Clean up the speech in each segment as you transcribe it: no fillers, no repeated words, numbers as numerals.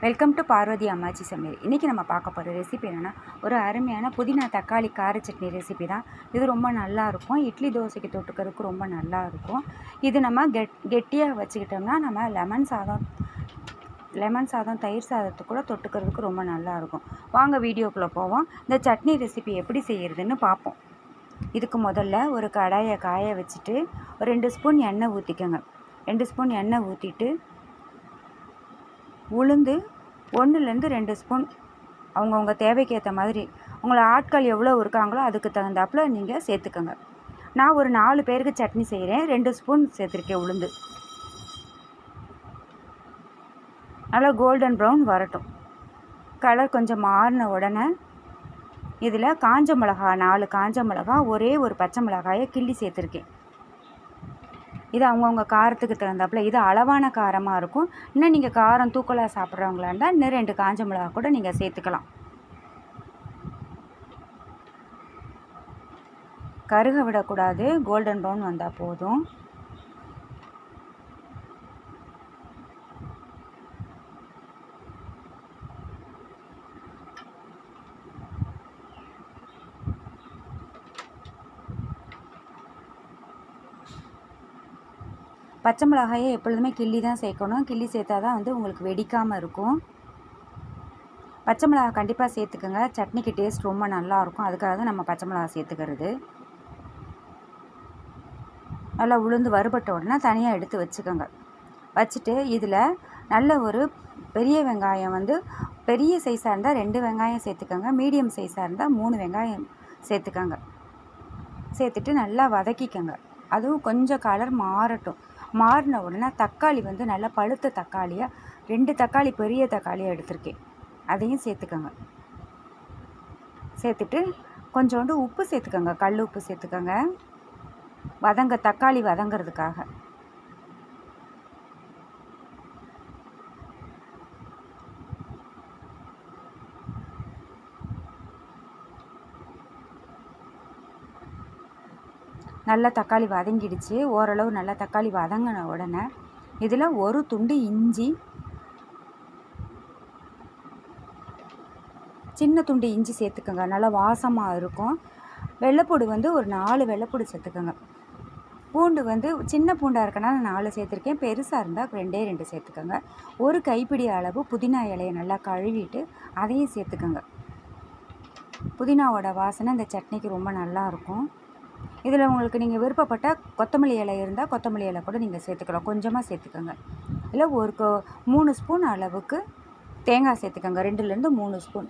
Welcome to parvathiammachi சமையல். இன்றைக்கி நம்ம பார்க்க போகிற ரெசிபி என்னென்னா, ஒரு அருமையான புதினா தக்காளி கார சட்னி ரெசிபி தான். இது ரொம்ப நல்லாயிருக்கும். இட்லி தோசைக்கு தொட்டுக்கிறதுக்கு ரொம்ப நல்லாயிருக்கும். இது நம்ம கெட்டியாக வச்சுக்கிட்டோம்னா நம்ம லெமன் சாதம் தயிர் சாதத்துக்கு கூட தொட்டுக்கிறதுக்கு ரொம்ப நல்லாயிருக்கும். வாங்க வீடியோக்குள்ளே போவோம். இந்த சட்னி ரெசிபி எப்படி செய்கிறதுன்னு பார்ப்போம். இதுக்கு முதல்ல ஒரு கடாயை காய வச்சுட்டு ஒரு 2 ஸ்பூன் எண்ணெய் ஊற்றிக்கோங்க. 2 ஸ்பூன் எண்ணெய் ஊற்றிட்டு உளுந்து 1லேருந்து 2 ஸ்பூன் அவங்கவுங்க தேவைக்கு ஏற்ற மாதிரி உங்களை ஆட்கள் எவ்வளோ இருக்காங்களோ அதுக்கு தகுந்தாப்புல நீங்கள் சேர்த்துக்கோங்க. நான் ஒரு 4 பேருக்கு சட்னி செய்கிறேன். 2 ஸ்பூன் சேர்த்துருக்கேன் உளுந்து. நல்லா கோல்டன் ப்ரௌன் வரட்டும். கலர் கொஞ்சம் மாறின உடனே இதில் காஞ்ச மிளகா 4 காஞ்ச மிளகா, ஒரே ஒரு பச்சை மிளகாயை கிள்ளி சேர்த்துருக்கேன். இது அவங்கவுங்க காரத்துக்கு தகுந்தாப்புல. இது அளவான காரமாக இருக்கும். இன்னும் நீங்கள் காரம் தூக்கலாக சாப்பிட்றவங்களா இருந்தால் இன்னும் 2 காஞ்ச மிளகா கூட நீங்கள் சேர்த்துக்கலாம். கருக விடக்கூடாது. கோல்டன் ப்ரௌன் வந்தால் போதும். பச்சை மிளகாயை எப்பொழுதுமே கிள்ளி தான் சேர்க்கணும். கிள்ளி சேர்த்தா தான் உங்களுக்கு வெடிக்காமல் இருக்கும். பச்சை மிளகா கண்டிப்பாக சேர்த்துக்கோங்க. சட்னிக்கு டேஸ்ட் ரொம்ப நல்லாயிருக்கும். அதுக்காக தான் நம்ம பச்சை மிளகா சேர்த்துக்கிறது. நல்லா உளுந்து வறுபட்ட உடனே தனியாக எடுத்து வச்சுக்கோங்க. வச்சுட்டு இதில் நல்ல ஒரு பெரிய வெங்காயம் பெரிய சைஸாக இருந்தால் 2 வெங்காயம் சேர்த்துக்கோங்க. மீடியம் சைஸாக இருந்தால் 3 வெங்காயம் சேர்த்துக்கோங்க. சேர்த்துட்டு நல்லா வதக்கிக்கோங்க. அதுவும் கொஞ்சம் கலர் மாறட்டும். மாறின உடனே தக்காளி நல்லா பழுத்த தக்காளியாக 2 தக்காளி பெரிய தக்காளியாக எடுத்திருக்கேன். அதையும் சேர்த்துக்கோங்க. சேர்த்துட்டு கொஞ்சோண்டு உப்பு சேர்த்துக்கோங்க. கல் உப்பு சேர்த்துக்கோங்க. தக்காளி வதங்கிறதுக்காக. நல்லா தக்காளி வதங்கிடுச்சு. ஓரளவு நல்லா தக்காளி வதங்கின உடனே இதில் ஒரு துண்டு இஞ்சி, சின்ன துண்டு இஞ்சி சேர்த்துக்கோங்க. நல்லா வாசமாக இருக்கும். வெள்ளைப்பூடு ஒரு 4 வெள்ளைப்பூடு சேர்த்துக்கோங்க. பூண்டு சின்ன பூண்டாக இருக்கனால 4 சேர்த்துருக்கேன். பெருசாக இருந்தால் 2 சேர்த்துக்கோங்க. ஒரு கைப்பிடி அளவு புதினா இலையை நல்லா கழுவிட்டு அதையும் சேர்த்துக்கோங்க. புதினாவோட வாசனை இந்த சட்னிக்கு ரொம்ப நல்லாயிருக்கும். இதில் உங்களுக்கு நீங்கள் விருப்பப்பட்டால் கொத்தமல்லி இலை இருந்தால் கொத்தமல்லி இலை கூட நீங்கள் சேர்த்துக்கலாம். கொஞ்சமாக சேர்த்துக்கோங்க. இல்லை ஒரு 3 ஸ்பூன் அளவுக்கு தேங்காய் சேர்த்துக்கோங்க. 2லேருந்து 3 ஸ்பூன்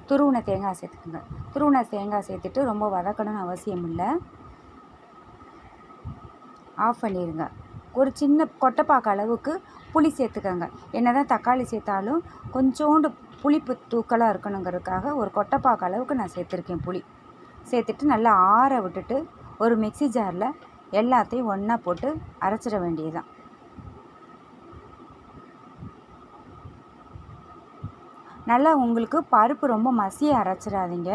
துருவின தேங்காய் சேர்த்துக்கோங்க. துருவின தேங்காய் சேர்த்துட்டு ரொம்ப வதக்கணும்னு அவசியம் இல்லை. ஆஃப் பண்ணிடுங்க. ஒரு சின்ன கொட்டைப்பாக்கு அளவுக்கு புளி சேர்த்துக்கோங்க. என்ன தான் தக்காளி சேர்த்தாலும் கொஞ்சோண்டு புளிப்பு தூக்கலாக இருக்கணுங்கிறதுக்காக ஒரு கொட்டைப்பாக்கு அளவுக்கு நான் சேர்த்துருக்கேன் புளி. சேர்த்துட்டு நல்லா ஆற விட்டுட்டு ஒரு மிக்ஸி ஜாரில் எல்லாத்தையும் ஒன்றா போட்டு அரைச்சிட வேண்டியதுதான். நல்லா உங்களுக்கு பருப்பு ரொம்ப மசிய அரைச்சிடாதீங்க.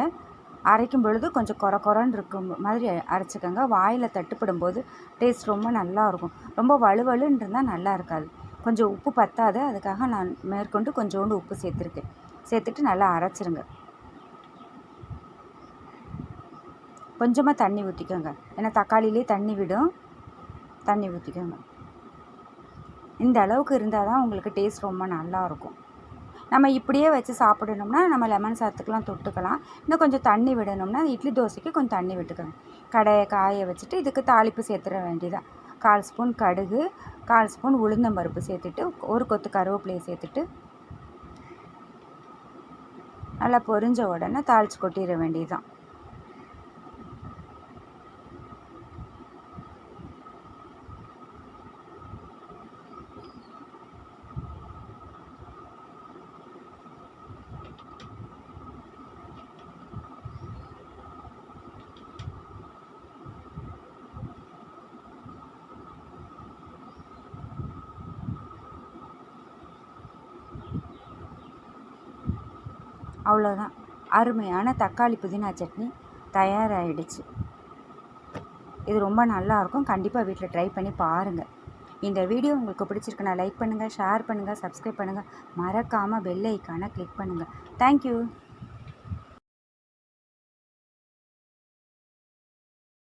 அரைக்கும் பொழுது கொஞ்சம் கொரன்னு இருக்கும் மாதிரி அரைச்சிக்கோங்க. வாயில் தட்டுப்படும் போது டேஸ்ட் ரொம்ப நல்லாயிருக்கும். ரொம்ப வலுவலுன்னு இருந்தால் நல்லா இருக்காது. கொஞ்சம் உப்பு பத்தாது. அதுக்காக நான் மேற்கொண்டு கொஞ்சோண்டு உப்பு சேர்த்துருக்கேன். சேர்த்துட்டு நல்லா அரைச்சிருங்க. கொஞ்சமாக தண்ணி ஊற்றிக்கோங்க. ஏன்னா தக்காளியிலே தண்ணி விடும். தண்ணி ஊற்றிக்கோங்க. இந்த அளவுக்கு இருந்தால் தான் உங்களுக்கு டேஸ்ட் ரொம்ப நல்லாயிருக்கும். நம்ம இப்படியே வச்சு சாப்பிடணும்னா நம்ம லெமன் சாதத்துக்கெலாம் தொட்டுக்கலாம். இன்னும் கொஞ்சம் தண்ணி விடணும்னா இட்லி தோசைக்கு கொஞ்சம் தண்ணி விட்டுக்கோங்க. கடாயை காய வச்சுட்டு இதுக்கு தாளிப்பு சேர்த்துட வேண்டியதான். 1/4 ஸ்பூன் கடுகு, 1/4 ஸ்பூன் உளுந்தம்பருப்பு சேர்த்துட்டு ஒரு கொத்து கருவேப்பிலையை சேர்த்துட்டு நல்லா பொரிஞ்ச உடனே தாளித்து கொட்டிட வேண்டியதுதான். அவ்வளோதான். அருமையான தக்காளி புதினா சட்னி தயாராகிடுச்சு. இது ரொம்ப நல்லாயிருக்கும். கண்டிப்பாக வீட்டில் ட்ரை பண்ணி பாருங்கள். இந்த வீடியோ உங்களுக்கு பிடிச்சிருக்குன்னா லைக் பண்ணுங்கள், ஷேர் பண்ணுங்கள், சப்ஸ்கிரைப் பண்ணுங்கள். மறக்காமல் பெல் ஐக்கானை கிளிக் பண்ணுங்கள். தேங்க்யூ.